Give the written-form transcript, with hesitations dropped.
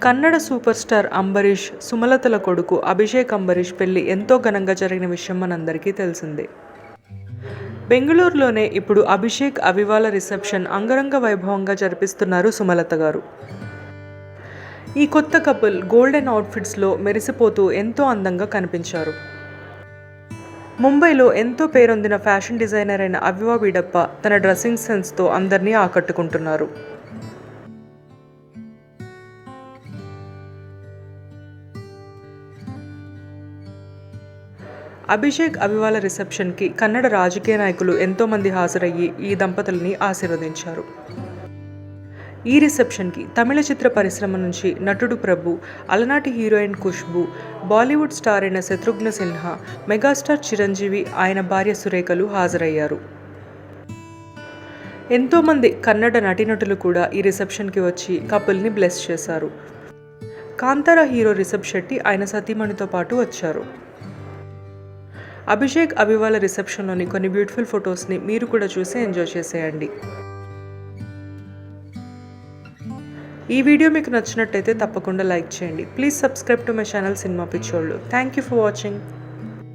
Kannada super star Ambareesh, సుమలతల కొడుకు అభిషేక్ అంబరీష్ పెళ్లి ఎంతో ఘనంగా జరిగిన విషయం మనందరికీ తెలిసిందే. బెంగళూరులోనే ఇప్పుడు అభిషేక్, అవివాల రిసెప్షన్ అంగరంగ వైభవంగా జరిపిస్తున్నారు సుమలత గారు. ఈ కొత్త కపుల్ గోల్డెన్ అవుట్ఫిట్స్లో మెరిసిపోతూ ఎంతో అందంగా కనిపించారు. ముంబైలో ఎంతో పేరొందిన ఫ్యాషన్ డిజైనర్ అయిన అవివా వీడప్ప తన డ్రెస్సింగ్ సెన్స్తో అందరినీ ఆకట్టుకుంటున్నారు. అభిషేక్, అవివాల రిసెప్షన్కి కన్నడ రాజకీయ నాయకులు ఎంతోమంది హాజరయ్యి ఈ దంపతుల్ని ఆశీర్వదించారు. ఈ రిసెప్షన్కి తమిళ చిత్ర పరిశ్రమ నుంచి నటుడు ప్రభు, అలనాటి హీరోయిన్ ఖుష్బూ, బాలీవుడ్ స్టార్ అయిన శత్రుఘ్న సిన్హా, మెగాస్టార్ చిరంజీవి, ఆయన భార్య సురేఖలు హాజరయ్యారు. ఎంతోమంది కన్నడ నటీనటులు కూడా ఈ రిసెప్షన్కి వచ్చి కపుల్ని బ్లెస్ చేశారు. కాంతారా హీరో రిషబ్ శెట్టి ఆయన సతీమణితో పాటు వచ్చారు. అభిషేక్, అవివాల రిసెప్షన్లోని కొన్ని బ్యూటిఫుల్ ఫొటోస్ని మీరు కూడా చూసి ఎంజాయ్ చేసేయండి. ఈ వీడియో మీకు నచ్చినట్టయితే తప్పకుండా లైక్ చేయండి. Please subscribe to my channel cinema పిచ్చోళ్ళు. Thank you for watching.